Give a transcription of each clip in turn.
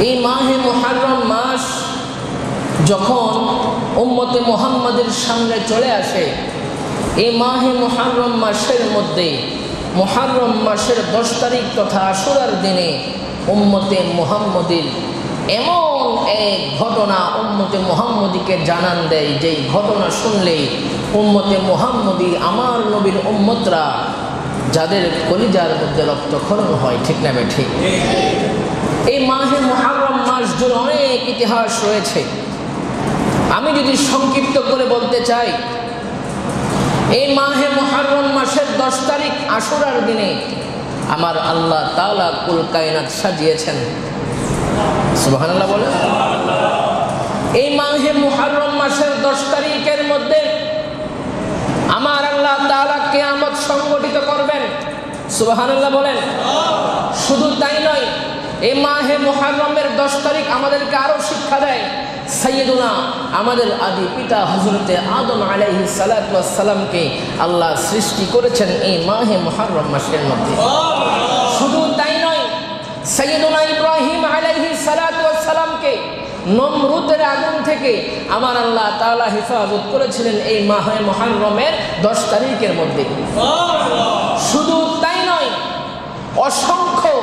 এই মাহে মুহররম মাস যখন উম্মতে মুহাম্মাদের সামনে চলে আসে, এই মাহে মুহররম মাসের মধ্যে মুহররম মাসের 10 তারিখ তথা আশুরার দিনে উম্মতে মুহাম্মদীর এমন এক ঘটনা উম্মতে মুহাম্মদীকে জানান দেয়, যেই ঘটনা শুনলেই উম্মতে মুহাম্মদী আমার নবীর উম্মতরা যাদের কলিজার মধ্যে রক্তক্ষরণ হয়, ঠিক না ঠিক? এই মাহে মুহররম মাস জুড়ে অনেক ইতিহাস রয়েছে। আমি যদি সংক্ষিপ্ত করে বলতে চাই, এই মাহে মুহররম মাসের 10 তারিখ আশুরার দিনে আমার আল্লাহ তাআলা কুল কায়নাত সাজিয়েছেন। সুবহানাল্লাহ বলেন। এই মাহে মুহররম মাসের 10 তারিখের মধ্যে আমার আল্লাহ তাআলা কিয়ামত সংগঠিত করবেন। সুবহানাল্লাহ বলেন। শুধু তাই নয়, এই মাহে মুহররমের 10 তারিখ আমাদেরকে আরো শিক্ষা দেয়, সাইয়্যিদুনা আমাদের আদি পিতা হযরতে আদম আলাইহিস সালাতু ওয়াস সালামকে আল্লাহ সৃষ্টি করেছেন এই মাহে মুহররম মাসের মধ্যে। শুধু তাই নয়, সাইয়্যিদুনা ইব্রাহিম আলাইহিস সালাতু ওয়াস সালামকে নমরুদের আগুন থেকে আমার আল্লাহ তাআলা হেফাজত করেছিলেন এই মাহে মুহররমের 10 তারিখের মধ্যে। শুধু তাই নয়, অসংখ্য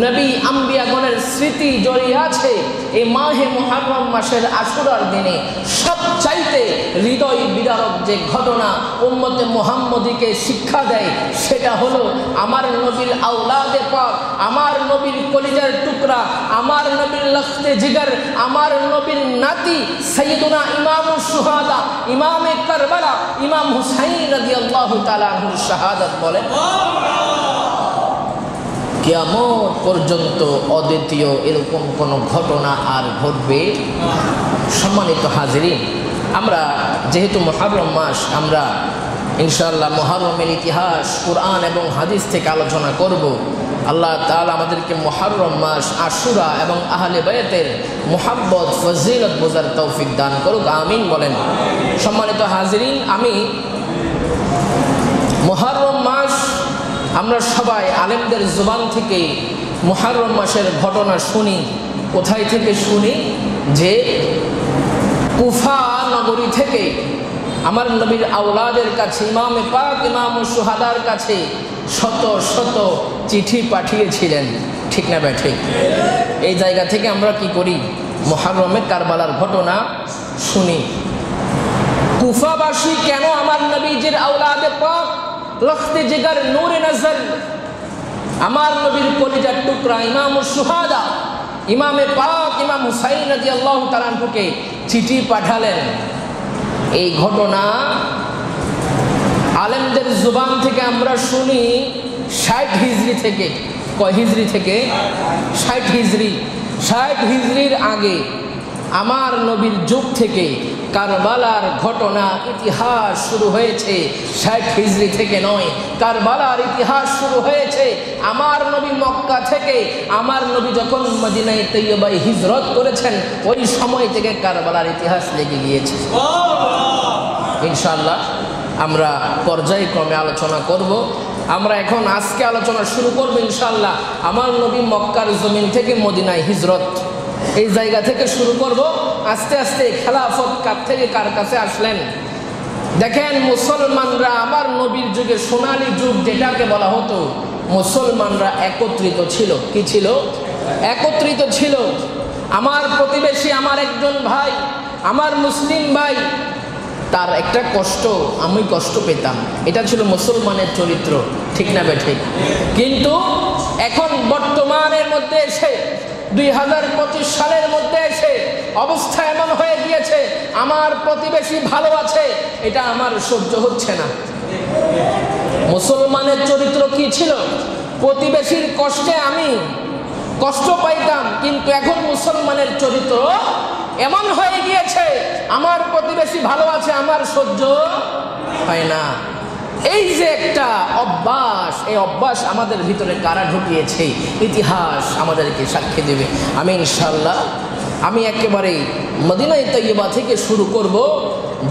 নবী আম্বিয়াগণের স্মৃতি জড়িয়ে আছে এই মাহে মুহররম মাসের আশুরার দিনে। সবচাইতে হৃদয় বিদারক যে ঘটনা উম্মতে মুহাম্মদীকে শিক্ষা দেয়, সেটা হলো আমার নবীর আওলাদে পাক, আমার নবীর কলিজার টুকরা, আমার নবীর লখতে জিগর, আমার নবীর নাতি সাইয়্যিদুনা ইমামুশ শুহাদা, ইমামে কারবালা, ইমাম হুসাইন রাদিয়াল্লাহু তাআলা আনহুর শাহাদাত বলেন। কিয়ামত পর্যন্ত অদ্বিতীয় এরকম কোনো ঘটনা আর ঘটবে। সম্মানিত হাজিরিন, আমরা যেহেতু মুহররম মাস, আমরা ইনশাআল্লাহ মুহররমের ইতিহাস কুরআন এবং হাদিস থেকে আলোচনা করব। আল্লাহ তাআলা আমাদেরকে মুহররম মাস, আশুরা এবং আহলে বায়তের মুহাব্বত ফজিলত বোঝার তৌফিক দান করুক, আমিন বলেন। সম্মানিত হাজিরিন, আমি মুহররম মাস আমরা সবাই আলেমদের জবান থেকে মুহররম মাসের ঘটনা শুনি। কোথায় থেকে শুনি? যে কুফা নগরী থেকে আমার নবীর আওলাদের কাছে ইমামে পাক, ইমামুশ শুহাদার কাছে শত শত চিঠি পাঠিয়েছিলেন, ঠিক না ভাই? ঠিক। এই জায়গা থেকে আমরা কি করি? মুহররমে কারবালার ঘটনা শুনি। কুফাবাসী কেন আমার নবীজির আওলাদে পাক, লখতে জিগর, নূরে নজর, আমার নবীর কলিজার টুকরা ইমামুশ শুহাদা, ইমামে পাক ইমাম হুসাইন রাদিয়াল্লাহু তাআলা আনহুকে চিঠি পাঠালেন? এই ঘটনা আলেমদের জবান থেকে আমরা শুনি 60 হিজরি থেকে। কয় হিজরি থেকে? 60 হিজরি। 60 হিজরির আগে আমার নবীর যুগ থেকে কারবালার ঘটনা ইতিহাস শুরু হয়েছে। 60 হিজরি থেকে নয়, কারবালার ইতিহাস শুরু হয়েছে আমার নবী মক্কা থেকে। আমার নবী যখন মদিনায়ে তৈয়বায় হিজরত করেছেন, ওই সময় থেকে কারবালার ইতিহাস লেগে গিয়েছে। ইনশাআল্লাহ আমরা পর্যায়ক্রমে আলোচনা করব। আমরা এখন আজকে আলোচনা শুরু করব ইনশাআল্লাহ আমার নবী মক্কার জমিন থেকে মদিনায় হিজরত, এই জায়গা থেকে শুরু করব। আস্তে আস্তে খেলাফত কার থেকে কার কাছে আসলেন। দেখেন, মুসলমানরা আমার নবীর যুগে সোনালী যুগ যেটাকে বলা হতো, মুসলমানরা একত্রিত ছিল। কি ছিল? একত্রিত ছিল। আমার প্রতিবেশী, আমার একজন ভাই, আমার মুসলিম ভাই, তার একটা কষ্ট আমি কষ্ট পেতাম, এটা ছিল মুসলমানের চরিত্র, ঠিক না বে ঠিক? কিন্তু এখন বর্তমানের মধ্যে এসে 2025 সালের মধ্যে এসে অবস্থা এমন হয়ে গিয়েছে, আমার প্রতিবেশী ভালো আছে, এটা আমার সহ্য হচ্ছে না। মুসলমানের চরিত্র কি ছিল? প্রতিবেশীর কষ্টে আমি কষ্ট পাইতাম, কিন্তু এখন মুসলমানের চরিত্র এমন হয়ে গিয়েছে, আমার প্রতিবেশী ভালো আছে, আমার সহ্য হয় না। এই যে একটা অভ্যাস, এই অভ্যাস আমাদের ভিতরে কারা ঢুকিয়েছে, ইতিহাস আমাদেরকে সাক্ষী দেবে। আমি ইনশাআল্লাহ আমি একেবারে মদিনায়ে তৈয়বা থেকে শুরু করব,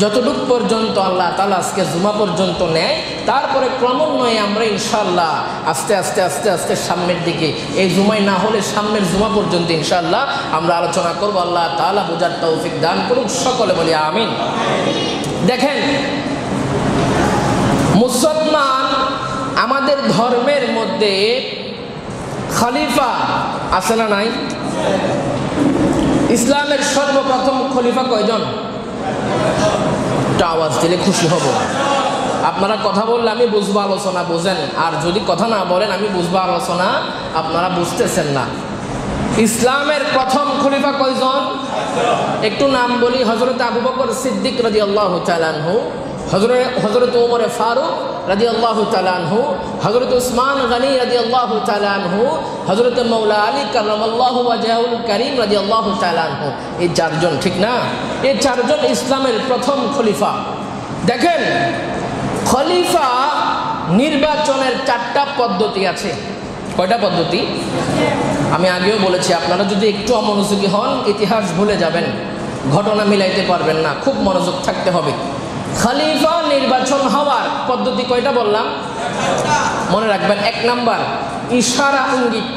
যতটুকু পর্যন্ত আল্লাহ তাআলা আজকে জুমা পর্যন্ত নেয় তারপরে ক্রমান্বয়ে আমরা ইনশাআল্লাহ আস্তে আস্তে আস্তে আস্তে সামনের দিকে, এই জুমায় না হলে সামনের জুমা পর্যন্ত ইনশাআল্লাহ আমরা আলোচনা করব। আল্লাহ তাআলা বোঝার তৌফিক দান করুন, সকলে বলি আমিন। দেখেন, মুসলমান আমাদের ধর্মের মধ্যে খলিফা আছে না নাই? ইসলামের সর্বপ্রথম খলিফা কয়জন? আওয়াজ দিলে খুশি হব। আপনারা কথা বললে আমি বুঝবো আলোচনা বোঝেন, আর যদি কথা না বলেন আমি বুঝবো আলোচনা আপনারা বুঝতেছেন না। ইসলামের প্রথম খলিফা কয়জন? একটু নাম বলি। হযরত আবু বকর সিদ্দিক রাদিয়াল্লাহু তাআলা আনহু, হযরত ওমর ফারুক রাদিয়াল্লাহু তাআলা আনহু, হযরত উসমান গনি রাদিয়াল্লাহু তাআলা আনহু, হযরত মাওলা আলী কাররামাল্লাহু ওয়াজহুল কারীম রাদিয়াল্লাহু তাআলা আনহু। এই চারজন, ঠিক না? এই চারজন ইসলামের প্রথম খলিফা। দেখেন, খলিফা নির্বাচনের 4টা পদ্ধতি আছে। কয়টা পদ্ধতি? আমি আগেও বলেছি, আপনারা যদি একটু অমনোযোগী হন ইতিহাস ভুলে যাবেন, ঘটনা মিলাইতে পারবেন না, খুব মনোযোগ থাকতে হবে। খলিফা নির্বাচন হওয়ার পদ্ধতি কয়টা বললাম? মনে রাখবেন। 1 নাম্বার ইশারা ইঙ্গিত।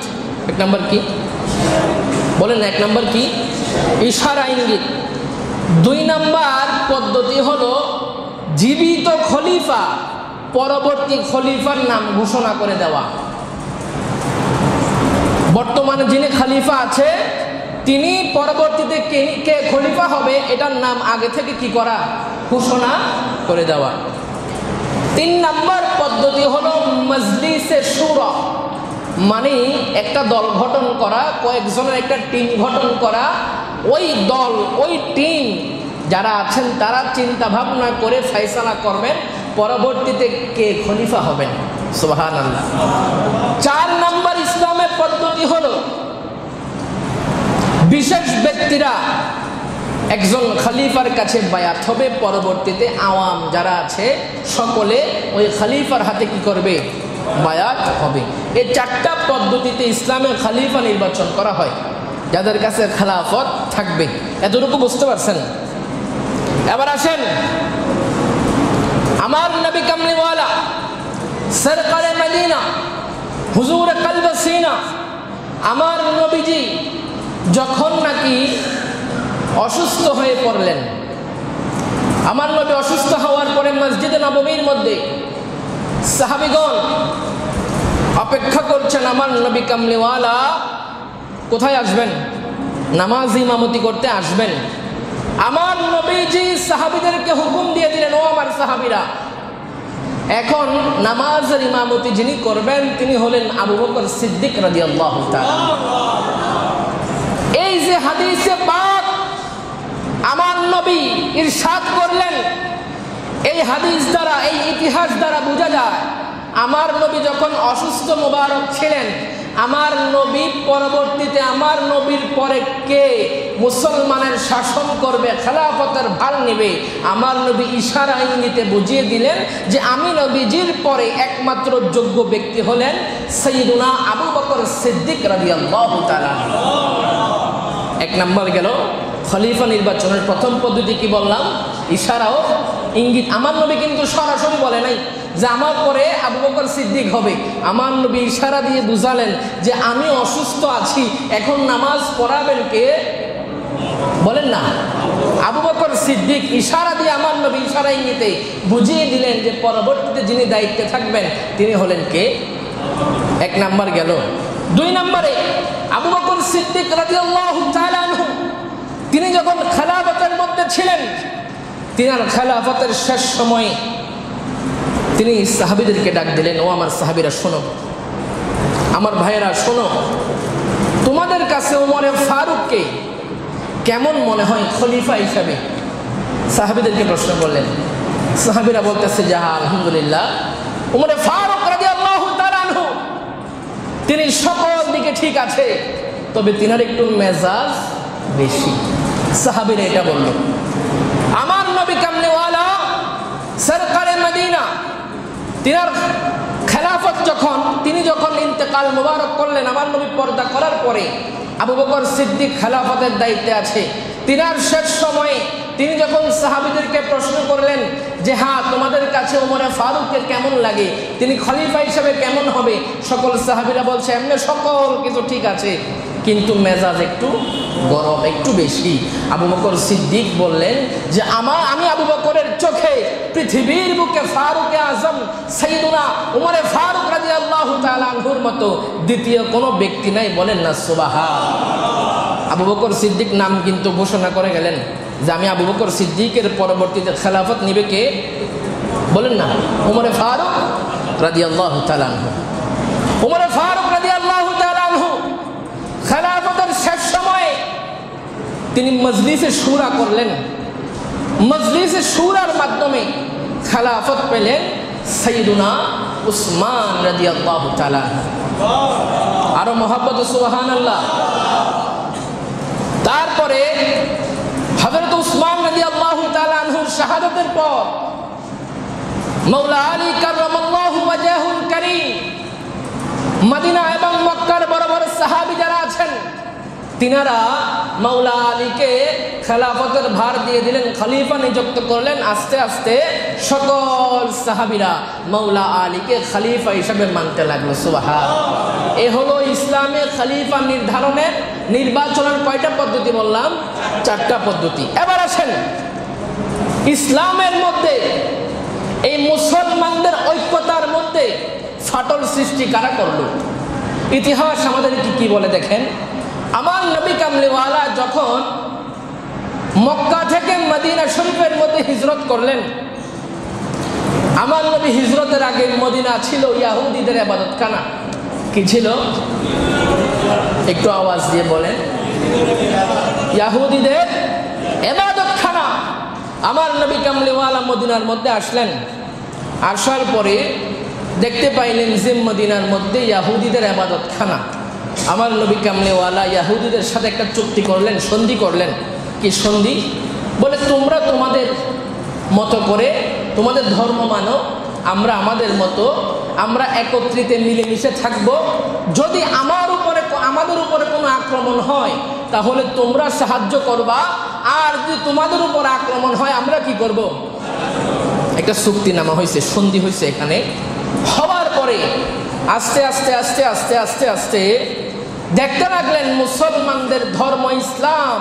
1 নাম্বার কি বলেন? 1 নাম্বার কি? ইশারা ইঙ্গিত। 2 নাম্বার পদ্ধতি হলো জীবিত খলিফা পরবর্তী খলিফার নাম ঘোষণা করে দেওয়া। বর্তমানে যিনি খলিফা আছে তিনি পরবর্তীতে কে খলিফা হবে এটার নাম আগে থেকে কি করা? ঘোষণা করে দেওয়া। 3 নাম্বার পদ্ধতি হলো মজলিসে শুরা, মানে একটা দল গঠন করা, কয়েকজনের একটা টিম গঠন করা। ওই দল, ওই টিম যারা আছেন তারা চিন্তা ভাবনা করে ফয়সালা করবেন পরবর্তীতে কে খলিফা হবেন। সুবহানাল্লাহ। 4 নাম্বার ইসলামের পদ্ধতি হলো বিশেষ ব্যক্তিরা একজন খলিফার কাছে বায়াত হবে, পরবর্তীতে আওয়াম যারা আছে সকলে ওই খলিফার হাতে কি করবে? বায়াত হবে। এই 4টা পদ্ধতিতে ইসলামে খলিফা নির্বাচন করা হয়, যাদের কাছে খেলাফত থাকবে। এতটুকু বুঝতে পারছেন? এবার আসেন, আমার নবী কামলিওয়ালা সরকারে মদিনা হুজুর কলবে সিনা, আমার নবীজি যখন নাকি অসুস্থ হয়ে পড়লেন, আমার নবী অসুস্থ হওয়ার পরে মসজিদে নববীর মধ্যে সাহাবীগণ অপেক্ষা করছেন আমার নবী কামলিওয়ালা কোথায় আসবেন, নামাজ ইমামতি করতে আসবেন। আমার নবীজি সাহাবীদেরকে হুকুম দিয়ে দিলেন, ও আমার সাহাবীরা, এখন নামাজের ইমামতি যিনি করবেন তিনি হলেন আবু বকর সিদ্দিক রাদিয়াল্লাহু তাআলা। এই যে হাদিসে পাক আমার নবী ইরশাদ করলেন, এই হাদিস দ্বারা, এই ইতিহাস দ্বারা বোঝা যায় আমার নবী যখন অসুস্থ মোবারক ছিলেন, আমার নবী পরবর্তীতে আমার নবীর পরে কে মুসলমানের শাসন করবে, খেলাফতের ভার নেবে, আমার নবী ইশারা ইঙ্গিতে বুঝিয়ে দিলেন যে আমি নবীজির পরে একমাত্র যোগ্য ব্যক্তি হলেন সাইয়্যিদুনা আবু বকর সিদ্দিক রাদিয়াল্লাহু তাআলা। 1 নাম্বার গেল খলিফা নির্বাচনের প্রথম পদ্ধতি। কি বললাম? ইশারা ও ইঙ্গিত। আমার নবী কিন্তু সরাসরি বলে নাই যে আমার পরে আবু বকর সিদ্দিক হবে। আমার নবী ইশারা দিয়ে বুঝালেন যে আমি অসুস্থ আছি, এখন নামাজ পড়াবেন কে? বলেন না, আবু বকর সিদ্দিক। ইশারা দিয়ে আমার নবী ইশারা ইঙ্গিতে বুঝিয়ে দিলেন যে পরবর্তীতে যিনি দায়িত্বে থাকবেন তিনি হলেন কে? 1 নাম্বার গেল। 2 নম্বরে আবু বকর সিদ্দিক রাদিয়াল্লাহু তাআলা আনহু তিনি যখন খেলাফতের মধ্যে ছিলেন, তিনার খেলাফতের শেষ সময়ে তিনি সাহাবীদেরকে ডাক দিলেন, ও আমার সাহাবীরা শোনো, আমার ভাইয়েরা শোনো, তোমাদের কাছে ওমর ফারুককে কেমন মনে হয় খলিফা হিসাবে? সাহাবীদেরকে প্রশ্ন করলেন। সাহাবীরা বলতেছে যে আলহামদুলিল্লাহ, ওমর ফারুক রাদিয়াল্লাহু তাআলা আনহু তিনি সকল দিকে ঠিক আছে, তবে তিনার একটু মেজাজ বেশি। সাহাবীরা এটা বলল। আমার নবী কামলিওয়ালা সরকারে মদিনা তিনার খেলাফত তিনি যখন ইন্তেকাল মুবারক করলেন, আমার নবী পর্দা করার পরে আবু বকর সিদ্দিক খেলাফতের দায়িত্বে আছে। তিনার শেষ সময়ে তিনি যখন সাহাবীদেরকে প্রশ্ন করলেন যে হ্যাঁ তোমাদের কাছে ওমরে ফারুককে কেমন লাগে, তিনি খলিফা হিসেবে কেমন হবে, সকল সাহাবীরা বলছে এমনি সকল কিছু ঠিক আছে, কিন্তু মেজাজ একটু গরম, একটু বেশি। আবু বকর সিদ্দিক বললেন যে আমি আবু বকরের চোখে পৃথিবীর বুকে ফারুক আজম সাইয়্যিদুনা উমরে ফারুক রাদিয়াল্লাহু তাআলা আনহুর মতো দ্বিতীয় কোনো ব্যক্তি নাই। বলেন না সুবহানাল্লাহ। আবু বকর সিদ্দিক নাম কিন্তু ঘোষণা করে গেলেন যে আমি আবু বকর সিদ্দিকের পরবর্তীতে খেলাফত নিবে কে? বলেন না উমরে ফারুক রাদিয়াল্লাহু তাআলা আনহু। উমরে ফারুক রাদিয়াল্লাহু তাআলা আনহু খেলাফতের শেষ সময়ে তিনি মজলিসে শুরা করলেন। মজলিসে শুরার মাধ্যমে খেলাফত পেলেন সাইয়্যিদুনা উসমান রাদিয়াল্লাহু তাআলা। আরো মহব্বত সুবহানাল্লাহ। তারপরে হযরত উসমান রাদিয়াল্লাহু তাআলা আনহুর শাহাদাতের পর মাওলা আলী কাররামাল্লাহু ওয়াজহুল কারীম মদিনা এবং মক্কার বড় বড় সাহাবী যারা আছেন তিনারা মাওলা আলীকে খেলাফতের ভার দিয়ে দিলেন, খলিফা নিযুক্ত করলেন। আস্তে আস্তে সকল সাহাবীরা মাওলা আলীকে খলিফা হিসেবে মানতে লাগলো। সুবহানাল্লাহ। এ হলো ইসলামে খলিফা নির্ধারণের নির্বাচনের কয়টা পদ্ধতি বললাম? 4টা পদ্ধতি। এবার আসেন ইসলামের মধ্যে এই মুসলমানদের ঐক্যতার মধ্যে ফাটল সৃষ্টি কারা করলো? ইতিহাস আমাদের কি বলে দেখেন। আমার নবী কামলিওয়ালা যখন মক্কা থেকে মদিনা শরীফের মধ্যে হিজরত করলেন, আমার নবী হিজরতের আগে মদিনা ছিল ইহুদিদের ইবাদতখানা। কি ছিল? একটু আওয়াজ দিয়ে বলেন। ইহুদিদের ইবাদতখানা। আমার নবী কামলিওয়ালা মদিনার মধ্যে আসলেন। আসার পরে দেখতে পাইলেন যে মদিনার মধ্যে ইহুদিদের ইবাদতখানা। আমার নবী কামলিওয়ালা ইহুদিদের সাথে একটা চুক্তি করলেন, সন্ধি করলেন। কি সন্ধি? বলে তোমরা তোমাদের মতো করে তোমাদের ধর্ম মানো, আমরা আমাদের মতো, আমরা একত্রিতে মিলেমিশে থাকব। যদি আমাদের উপরে কোনো আক্রমণ হয় তাহলে তোমরা সাহায্য করবা, আর যদি তোমাদের উপর আক্রমণ হয় আমরা কি করব? একটা চুক্তিনামা হয়েছে, সন্ধি হয়েছে। এখানে হওয়ার পরে আস্তে আস্তে আস্তে আস্তে আস্তে আস্তে দেখতে লাগলেন মুসলমানদের ধর্ম ইসলাম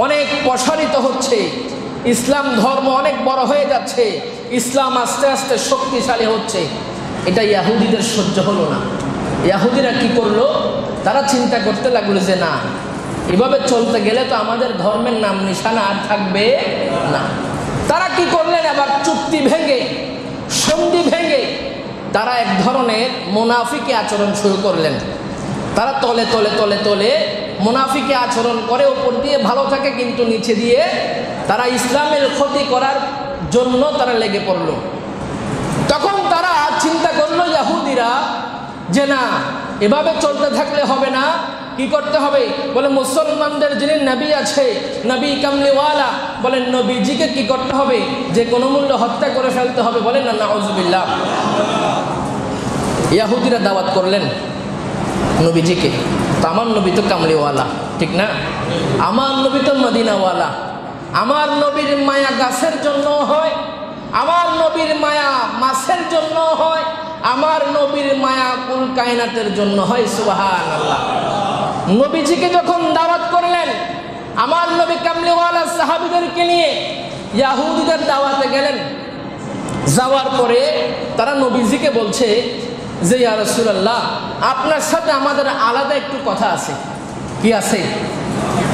অনেক প্রসারিত হচ্ছে, ইসলাম ধর্ম অনেক বড় হয়ে যাচ্ছে, ইসলাম আস্তে আস্তে শক্তিশালী হচ্ছে। এটা ইহুদিদের সহ্য হলো না। ইহুদিরা কি করলো? তারা চিন্তা করতে লাগলো যে না, এভাবে চলতে গেলে তো আমাদের ধর্মের নাম নিশানা আর থাকবে না। তারা কি করলেন? আবার চুক্তি ভেঙে, সন্ধি ভেঙে তারা এক ধরনের মুনাফিকি আচরণ শুরু করলেন। তারা তলে তলে তলে তলে মুনাফিকি আচরণ করে, উপর দিয়ে ভালো থাকে কিন্তু নিচে দিয়ে তারা ইসলামের ক্ষতি করার জন্য তারা লেগে পড়ল। তখন তারা চিন্তা করলো ইহুদিরা যে না, এভাবে চলতে থাকলে হবে না, কি করতে হবে? বলে মুসলমানদের যিনি নবী আছে, নবী কামলিওয়ালা, বলেন নবীজিকে কি করতে হবে? যে কোনো মূল্য হত্যা করে ফেলতে হবে। বলেন না নাউজুবিল্লাহ। ইহুদিরা দাওয়াত করলেন নবীজিকে। তো আমার নবী তো কামলিওয়ালা, ঠিক না? আমার নবী তো মদিনাওয়ালা। আমার নবীর মায়া গাছের জন্য হয়, আমার নবীর মায়া মাছের জন্য হয়, আমার নবীর মায়া কুল কায়নাতের জন্য হয়। সুবহানাল্লাহ। নবীজিকে যখন দাওয়াত করলেন, আমার নবী কামলিওয়ালা সাহাবীদেরকে নিয়ে ইহুদিদের দাওয়াতে গেলেন। যাওয়ার পরে তারা নবীজিকে বলছে যে ইয়া রাসূলুল্লাহ, আপনার সাথে আমাদের আলাদা একটু কথা আছে। কি আছে?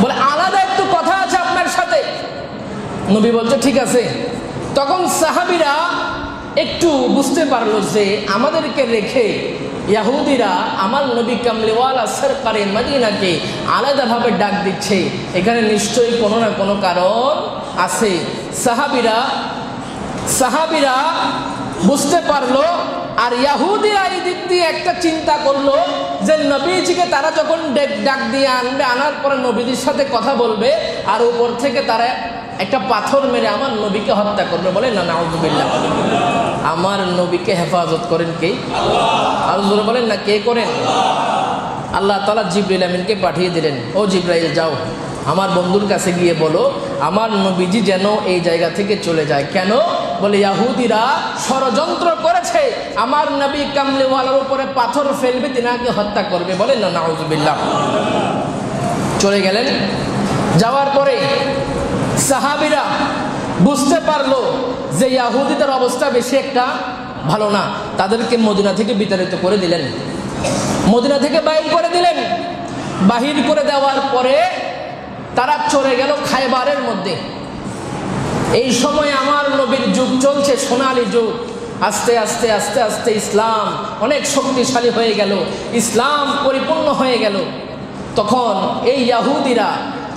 বলে আলাদা একটু কথা আছে আপনার সাথে। নবী বলছে ঠিক আছে। তখন সাহাবীরা একটু বুঝতে পারলো যে আমাদেরকে রেখে ইহুদিরা আমার নবী কামলিওয়ালা সরকারে মদিনাকে আলাদাভাবে ডাক দিচ্ছে, এখানে নিশ্চয়ই কোনো না কোনো কারণ আছে। সাহাবীরা বুঝতে পারলো। আর ইহুদিরা এই দিক দিয়ে একটা চিন্তা করলো যে নবীজিকে তারা যখন ডাক দিয়ে আনবে, আনার পরে নবীজির সাথে কথা বলবে, আর উপর থেকে তারা একটা পাথর মেরে আমার নবীকে হত্যা করবে। বলে না নাউজুবিল্লাহ। আমার নবীকে হেফাজত করেন কে? আর জোরে বলেন না কে করেন? আল্লাহ তাআলা জিবরাইল আমিনকে পাঠিয়ে দিলেন, ও জিবরাইল যাও আমার বন্ধুর কাছে গিয়ে বলো আমার নবীজি যেন এই জায়গা থেকে চলে যায়। কেন? বলে ইহুদিরা ষড়যন্ত্র করেছে, আমার নবী কামলিওয়ালার উপরে পাথর ফেলবে, তিনাকে হত্যা করবে। বলেন না নাউজুবিল্লাহ। চলে গেলেন। যাওয়ার পরে সাহাবীরা বুঝতে পারলো যে ইহুদিদের অবস্থা বেশি একটা ভালো না, তাদেরকে মদিনা থেকে বিতাড়িত করে দিলেন, মদিনা থেকে বাহির করে দিলেন। বাহির করে দেওয়ার পরে তারা চলে গেল খায়বারের মধ্যে। এই সময় আমার নবীর যুগ চলছে, সোনালী যুগ। আস্তে আস্তে আস্তে আস্তে ইসলাম অনেক শক্তিশালী হয়ে গেল, ইসলাম পরিপূর্ণ হয়ে গেল। তখন এই ইহুদিরা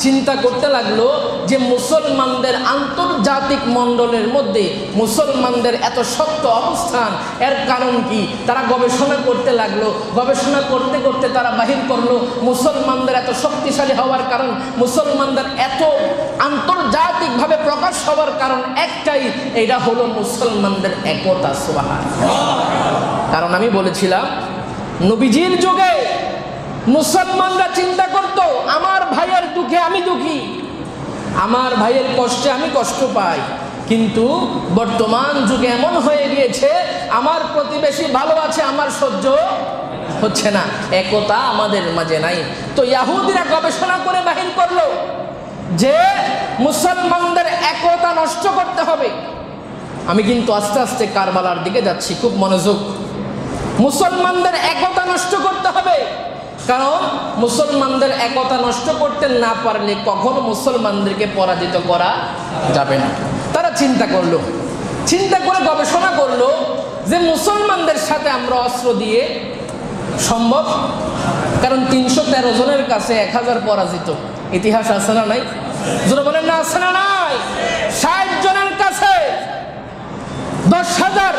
চিন্তা করতে লাগলো যে মুসলমানদের আন্তর্জাতিক মণ্ডলের মধ্যে মুসলমানদের এত শক্ত অবস্থান, এর কারণ কি? তারা গবেষণা করতে লাগলো। গবেষণা করতে করতে তারা বাহির করলো মুসলমানদের এত শক্তিশালী হওয়ার কারণ, মুসলমানদের এত আন্তর্জাতিকভাবে প্রকাশ হওয়ার কারণ একটাই, এটা হলো মুসলমানদের একতা। সুবহানাল্লাহ। কারণ আমি বলেছিলাম নবীজির যুগে মুসলমানরা চিন্তা করত আমার ভাইয়ের দুঃখে আমি দুঃখী, আমার ভাইয়ের কষ্টে আমি কষ্ট পাই। কিন্তু বর্তমান যুগে এমন হয়ে গিয়েছে আমার প্রতিবেশী ভালো আছে, আমার সহ্য হচ্ছে না। একতা আমাদের মাঝে নাই। তো ইহুদিরা গবেষণা করে বাহির করলো যে মুসলমানদের একতা নষ্ট করতে হবে। আমি কিন্তু আস্তে আস্তে কারবালার দিকে যাচ্ছি, খুব মনোযোগ। মুসলমানদের একতা নষ্ট করতে হবে, কারণ মুসলমানদের একতা নষ্ট করতে না পারলে কখনো মুসলমানদেরকে পরাজিত করা যাবে না। তারা চিন্তা করলো, চিন্তা করে গবেষণা করলো যে মুসলমানদের সাথে আমরা অস্ত্র দিয়ে সম্ভব? কারণ 313 জনের কাছে 1000 পরাজিত, ইতিহাস আছে না নাই? যারা বলেন না আছে না নাই? 60 জনের কাছে 10,000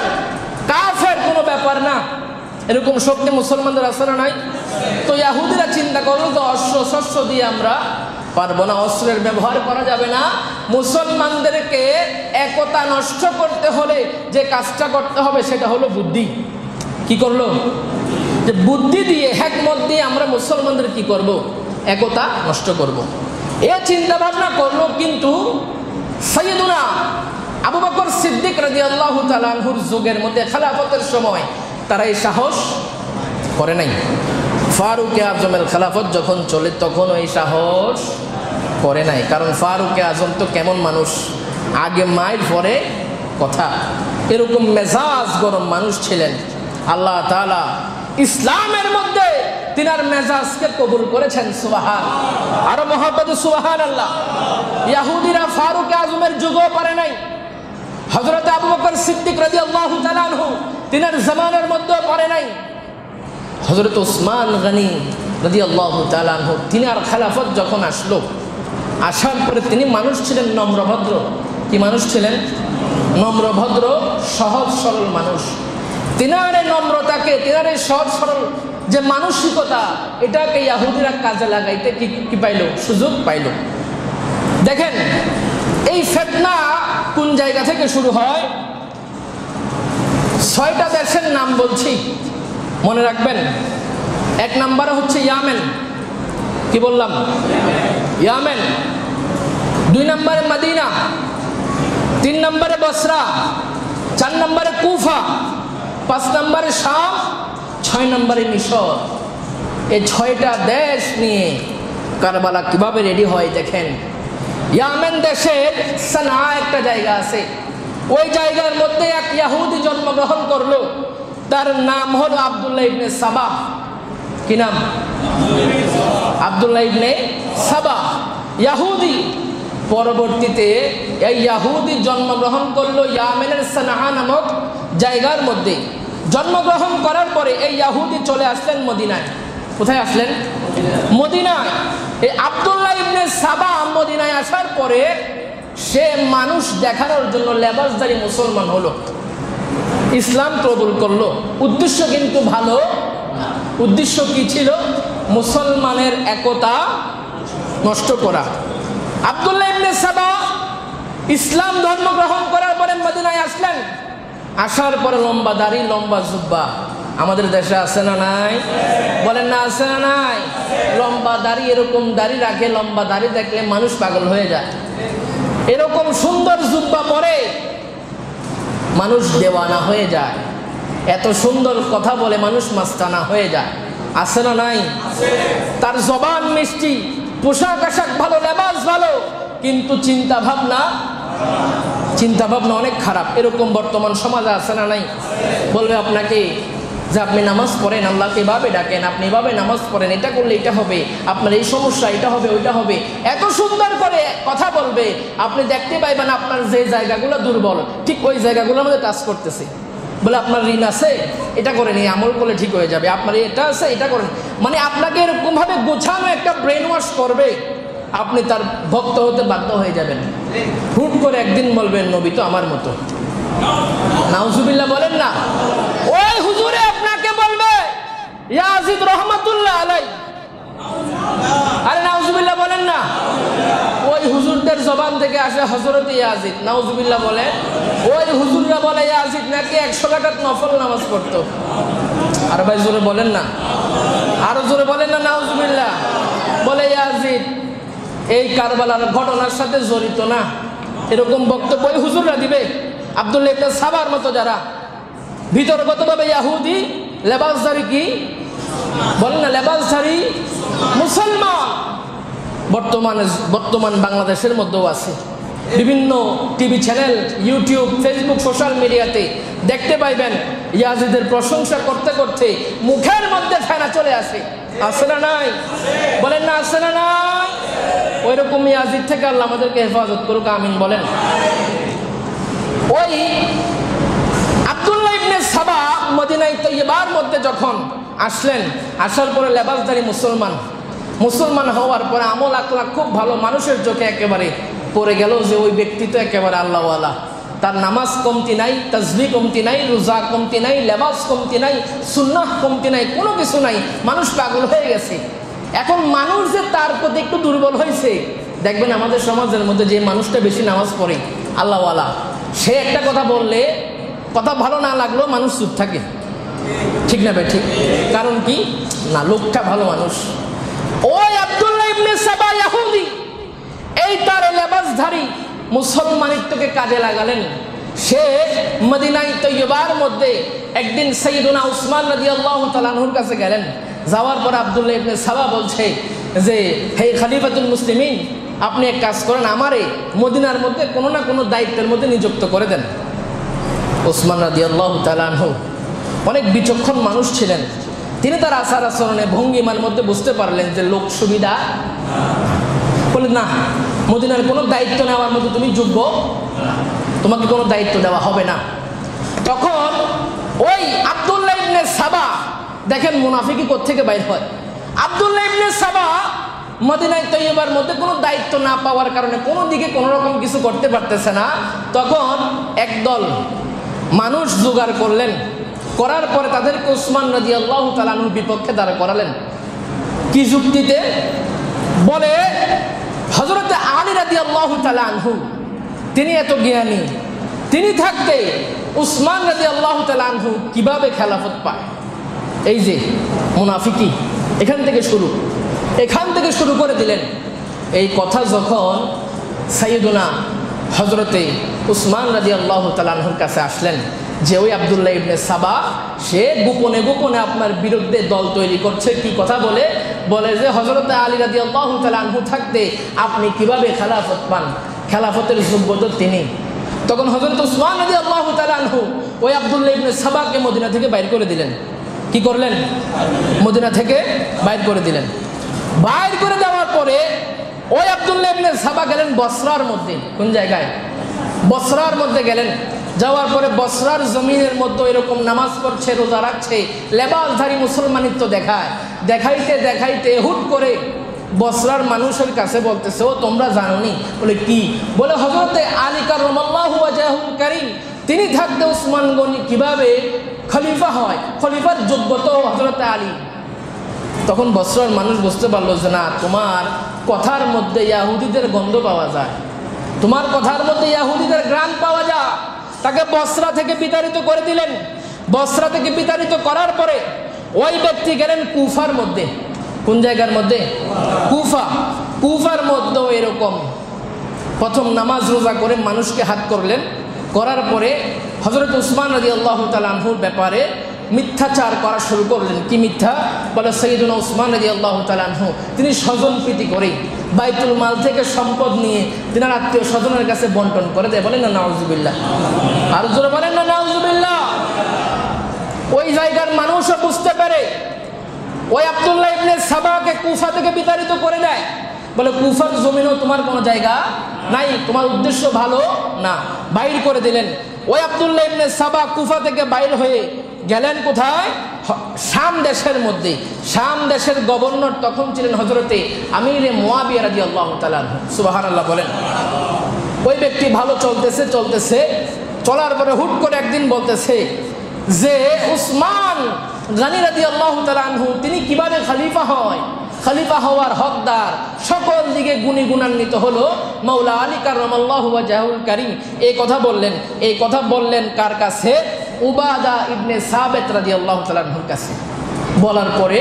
কাফের কোনো ব্যাপার না, এরকম শক্তি মুসলমানদের আছে না নাই? তো ইহুদিরা চিন্তা করলো যে অস্ত্র শস্ত্র দিয়ে আমরা পারবো না, অস্ত্রের ব্যবহার করা যাবে না। মুসলমানদেরকে একতা নষ্ট করতে হলে যে কাজটা করতে হবে সেটা হলো বুদ্ধি। কি করলো? যে বুদ্ধি দিয়ে, হিকমত দিয়ে আমরা মুসলমানদের কি করব? একতা নষ্ট করব। এ চিন্তা ভাবনা করলো। কিন্তু সাইয়েদুনা আবু বকর সিদ্দিক রাদিয়াল্লাহু তাআলা আনহুর যুগের মধ্যে খেলাফতের সময় তারা এই সাহস করে নাই। ফারুকে আজমের খেলাফত যখন চলে তখন ওই সাহস করে নাই। কারণ ফারুকে আজম তো কেমন মানুষ, আগে মায়ের পরে কথা, এরকম মেজাজ গরম মানুষ ছিলেন। আল্লাহ তাআলা ইসলামের মধ্যে তিনার মেজাজকে কবুল করেছেন। সুবহান, আরো মহব্বত সুবহানাল্লাহ। ইহুদিরা ফারুকে আজমের যুগও পারে নাই, হযরত আবু বকর সিদ্দিক রাদিয়াল্লাহু তাআলা আনহু তিনার জামানার মধ্যেও পারে নাই। হযরত ওসমান গনি রাদিয়াল্লাহু তাআলা আনহু তিনার খেলাফত যখন আসলো, আসার পরে তিনি মানুষ ছিলেন নম্রভদ্র। কি মানুষ ছিলেন? নম্রভদ্র, সহজ সরল মানুষ। তিনার এই নম্রতাকে, তিনার এই সহজ সরল যে মানসিকতা, এটাকে ইহুদিরা কাজে লাগাইতে কি পাইল? সুযোগ পাইল। দেখেন এই ফিতনা কোন জায়গা থেকে শুরু হয়? 6টা দেশের নাম বলছি, মনে রাখবেন। 1 নম্বরে হচ্ছে ইয়ামেন। কি বললাম? ইয়ামেন। 2 নম্বরে মদিনা, 3 নম্বরে বসরা, 4 নম্বরে কুফা, 5 নম্বরে শাম, 6 নম্বরে মিশর। এই 6টা দেশ নিয়ে কারবালা কিভাবে রেডি হয় দেখেন। ইয়ামেন দেশের সানা একটা জায়গা আছে, ওই জায়গার মধ্যে এক ইহুদি জন্মগ্রহণ করলো, তার নাম হলো আব্দুল্লাহ ইবনে সাবা। কি নাম? আব্দুল্লাহ ইবনে সাবা, ইহুদি। পরবর্তীতে এই ইহুদি জন্মগ্রহণ করলো ইয়ামেনের সানা নামক জায়গার মধ্যে। জন্মগ্রহণ করার পরে এই ইহুদি চলে আসলেন মদিনায়। কোথায় আসলেন? মদিনায়। এই আব্দুল্লাহ ইবনে সাবা মদিনায় আসার পরে সে মানুষ দেখানোর জন্য লেবাসদারি মুসলমান হলো, ইসলাম কবুল করলো। উদ্দেশ্য কিন্তু ভালো। উদ্দেশ্য কি ছিল? মুসলমানের একতা নষ্ট করা। আব্দুল্লাহ ইবনে সাবা ইসলাম ধর্ম গ্রহণ করার পরে মদিনায় আসলেন। আসার পরে লম্বা দাড়ি, লম্বা জুব্বা। আমাদের দেশে আছে না নাই? বলেন না আছে না নাই? লম্বা দাড়ি, এরকম দাড়ি রাখে, লম্বা দাড়ি দেখলে মানুষ পাগল হয়ে যায়। এরকম সুন্দর জুব্বা পরে মানুষ দেওয়ানা হয়ে যায়, এত সুন্দর কথা বলে মানুষ মাস্তানা হয়ে যায়, আছে না নাই? তার জবান মিষ্টি, পোশাক আশাক ভালো, লেবাস ভালো, কিন্তু চিন্তা ভাবনা অনেক খারাপ। এরকম বর্তমান সমাজে আছে না নাই? বলবে আপনাকে যে আপনি নামাজ পড়েন, আল্লাহকে এভাবে ডাকেন, আপনি এভাবে নামাজ পড়েন, এটা করলে এটা হবে, আপনার এই সমস্যা, এটা হবে, ওইটা হবে, এত সুন্দর করে কথা বলবে, আপনি দেখতে পাইবেন আপনার যে জায়গাগুলো দুর্বল ঠিক ওই জায়গাগুলোর মধ্যে টাচ করতেছে। বলে আপনার ঋণ আছে, এটা করে নিয়ে আমল করলে ঠিক হয়ে যাবে, আপনার এটা আছে, এটা করেন, মানে আপনাকে এরকমভাবে গোছানো একটা ব্রেন ওয়াশ করবে, আপনি তার ভক্ত হতে বাধ্য হয়ে যাবেন। হুট করে একদিন বলবেন নবী তো আমার মতো, নাউজুবিল্লাহ বলেন না, ওই হুজুরে আপনাকে বলবে ইয়াজিদ রহমাতুল্লাহ আলাই, আরে নাউজুবিল্লাহ বলেন না, ওই হুজুরদের জবান থেকে আসে হযরত ইয়াজিদ, নাউজুবিল্লাহ বলে, ওই হুজুররা বলে ইয়াজিদ নাকি 100 রাকাত নফল নামাজ পড়তো। আর ভাই জোরে বলেন না, আরো জোরে বলেন না নাউজুবিল্লাহ। বলে ইয়াজিদ এই কারবালার ঘটনার সাথে জড়িত না, এরকম বক্তব্য ওই হুজুররা দিবে। আব্দুল্লাহ ইবনে সাবার মতো যারা ভিতরগতভাবে ইহুদি, লেবাসধারী, কি বলেন না, লেবাসধারী মুসলমান বর্তমান বাংলাদেশের মধ্যেও আছে। বিভিন্ন TV channel, YouTube, Facebook, social মিডিয়াতে দেখতে পাইবেন ইয়াজিদের প্রশংসা করতে করতে মুখের মধ্যে ফেনা চলে আসে, আছে না নাই? বলেন না, আছে না নাই? ওই রকম ইয়াজিদ থেকে আল্লাহ আমাদেরকে হেফাজত করুক, আমিন বলেন। ওই আব্দুল্লাহ ইবনে সাবা মদিনায় তৈয়বার মধ্যে যখন আসলেন, আসার পরে লেবাসধারী মুসলমান হওয়ার পরে আমল আখলাক খুব ভালো, মানুষের চোখে একেবারে পড়ে গেল যে ওই ব্যক্তি তো একেবারে আল্লাহওয়ালা, তার নামাজ কমতি নাই, তাসবিহ কমতি নাই, রোজা কমতি নাই, লেবাস কমতি নাই, সুন্নাহ কমতি নাই, কোনো কিছু নাই, মানুষ পাগল হয়ে গেছে। এখন মানুষ যে তার প্রতি একটু দুর্বল হয়েছে, দেখবেন আমাদের সমাজের মধ্যে যে মানুষটা বেশি নামাজ পড়ে আল্লাহওয়ালা, সে একটা কথা বললে, কথা ভালো না লাগলেও মানুষ চুপ থাকে, ঠিক না ভাই? ঠিক। কারণ কি না, লোকটা ভালো মানুষ। ওই আব্দুল্লাহ ইবনে সাবা ইহুদি, এই তার লেবাসধারী মুসলমানিত্বকে কাজে লাগালেন। সে মদিনায় তৈয়বার মধ্যে একদিন সাইয়্যিদুনা উসমান রাদিয়াল্লাহু তাআলা আনহুর কাছে গেলেন। যাওয়ার পর আব্দুল্লাহ ইবনে সাবা বলছে যে হে খলিফাতুল মুসলিমিন, আপনি এক কাজ করেন, আমারে মদিনার মধ্যে কোনো না কোনো দায়িত্বের মধ্যে নিযুক্ত করে দেন। উসমান রাদিয়াল্লাহু তাআলা আনহু অনেক বিচক্ষণ মানুষ ছিলেন, তিনি তার আচার আচরণে ভঙ্গিমার মধ্যে বুঝতে পারলেন যে লোক সুবিধা, বললেন না, মদিনার কোনো দায়িত্ব নেওয়ার মধ্যে তুমি যোগ্য, তোমাকে কোনো দায়িত্ব দেওয়া হবে না। তখন ওই আব্দুল্লাহ ইবনে সাবা, দেখেন মুনাফিকি কোত্থেকে বাইর হয়। আব্দুল্লাহ ইবনে সাবা মদিনায় তৈয়বার মধ্যে কোনো দায়িত্ব না পাওয়ার কারণে কোনো দিকে কোনো রকম কিছু করতে পারতেছে না। তখন একদল মানুষ জোগাড় করলেন, করার পরে তাদেরকে উসমান রাদিয়াল্লাহু তাআলা আনহুর বিপক্ষে দাঁড় করালেন। কি যুক্তিতে? বলে হযরত আলী রাদিয়াল্লাহু তাআলা আনহু তিনি এত জ্ঞানী, তিনি থাকতে উসমান রাদিয়াল্লাহু তাআলা আনহু কিভাবে খেলাফত পায়? এই যে মুনাফিকি এখান থেকে শুরু করে দিলেন। এই কথা যখন সাইয়্যিদুনা হযরতে উসমান রাদিয়াল্লাহু তাআলা আনহুর কাছে আসলেন যে ওই আব্দুল্লাহ ইবনে সাবা সে গোপনে গোপনে আপনার বিরুদ্ধে দল তৈরি করছে, কি কথা বলে যে হযরত আলী রাদিয়াল্লাহু তাআলা আনহু থাকতে আপনি কিভাবে খেলাফত পান, খেলাফতের যোগ্যতা তিনি। তখন হযরত উসমান রাদিয়াল্লাহু তাআলা আনহু ওই আব্দুল্লাহ ইবনে সাবাকে মদিনা থেকে বাইর করে দিলেন। কি করলেন? মদিনা থেকে বাইর করে দিলেন। বাইর করে দেওয়ার পরে ওই আব্দুল্লাহ ইবনে সাবা গেলেন বসরার মধ্যে। কোন জায়গায়? বসরার মধ্যে গেলেন। যাওয়ার পরে বসরার জমিনের মধ্যে এরকম নামাজ পড়ছে, রোজা রাখছে, লেবাসধারী মুসলমানিত্ব দেখাইতে দেখাইতে হুট করে বসরার মানুষের কাছে বলতেছে, ও তোমরা জানোনি? বলে কি? বলে হযরতে আলী কাররামাল্লাহু ওয়াজহুল কারীম তিনি থাকতে উসমান গনি কিভাবে খলিফা হয়, খলিফার যোগ্যতা হযরতে আলী। তখন বসরার মানুষ বুঝতে পারলো যে না, তোমার কথার মধ্যে ইহুদিদের গন্ধ পাওয়া যায়, তোমার কথার মধ্যে ইহুদিদের গ্রাণ পাওয়া যায়। তাকে বসরা থেকে বিতাড়িত করে দিলেন। বসরা থেকে বিতাড়িত করার পরে ওই ব্যক্তি গেলেন কুফার মধ্যে। কোন জায়গার মধ্যে? কুফার মধ্যে এরকম প্রথম নামাজ রোজা করে মানুষকে হাত করলেন, করার পরে হযরত উসমান রাদিয়াল্লাহু তাআলা আনহুর ব্যাপারে মিথ্যাচার করা শুরু করলেন। কি মিথ্যা? বলে সাইয়্যিদুনা উসমান রাদিয়াল্লাহু তাআলা আনহু তিনি স্বজনপ্রীতি করে বাইতুল মাল থেকে সম্পদ নিয়ে তিনার আত্মীয় স্বজনের কাছে বন্টন করে দেয়। বলেন না নাউজুবিল্লাহ, আর জোরে বলেন না নাউজুবিল্লাহ। ওই জায়গার মানুষও বুঝতে পারে, ওই আব্দুল্লাহ ইবনে সাবাকে কুফা থেকে বিতাড়িত করে দেয়। বলে কুফার জমিনও তোমার কোনো জায়গা নাই, তোমার উদ্দেশ্য ভালো না, বাইর করে দিলেন। ওই আব্দুল্লাহ ইবনে সাবা কুফা থেকে বাইর হয়ে গেলেন কোথায়? শাম দেশের মধ্যে। শাম দেশের গভর্নর তখন ছিলেন হযরতে আমিরে মুয়াবিয়া রাদিয়াল্লাহু তাআলা আনহু। সুবহানাল্লাহ বলেন। ওই ব্যক্তি ভালো চলতেছে, চলার পরে হুট করে একদিন বলতেছে যে উসমান গনি রাদিয়াল্লাহু তাআলা আনহু তিনি কিভাবে খলিফা হয়, খলিফা হওয়ার হকদার, সকল দিকে গুণান্বিত হলো মাওলা আলী কাররামাল্লাহু ওয়াজহুল কারীম। এই কথা বললেন কার কাছে? উবাদা ইবনে সাবিত রাদিয়াল্লাহু তাআলা আনহুর কাছে। বলার পরে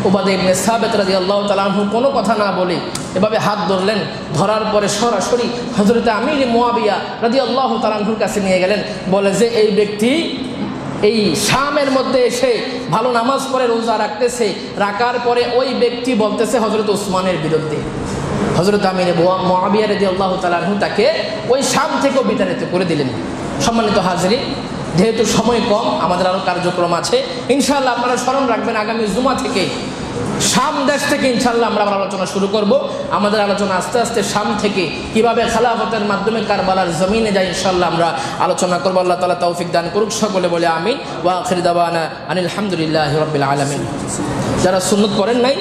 উবাদা ইবনে সাবিত রাদিয়াল্লাহু তাআলা আনহু কোনো কথা না বলে এভাবে হাত ধরলেন, ধরার পরে সরাসরি হযরত আমির মুয়াবিয়া রাদিয়াল্লাহু তাআলা আনহুর কাছে নিয়ে গেলেন। বলে যে এই ব্যক্তি এই শামের মধ্যে এসে ভালো নামাজ পড়ে রোজা রাখতেছে, রাখার পরে ওই ব্যক্তি বলতেছে হযরত উসমানের বিরুদ্ধে। হযরত আমির মুয়াবিয়া রাদিয়াল্লাহু তাআলা আনহু তাকে ওই শাম থেকেও বিতাড়িত করে দিলেন। সম্মানিত হাজরিন, যেহেতু সময় কম, আমাদের আরও কার্যক্রম আছে, ইনশাআল্লাহ আপনারা স্মরণ রাখবেন আগামী জুমা থেকে শাম দেশ থেকে ইনশাআল্লাহ আমরা আলোচনা শুরু করব। আমাদের আলোচনা আস্তে আস্তে শাম থেকে কিভাবে খেলাফতের মাধ্যমে কারবালার জমিনে যায় ইনশাআল্লাহ আমরা আলোচনা করব। আল্লাহ তাআলা তৌফিক দান করুক। সকলে বলে আমিন। ওয়া আখির দাওয়ানা আনিল হামদুলিল্লাহি রাব্বিল আলামিন। যারা সুন্নাত পড়েন নাই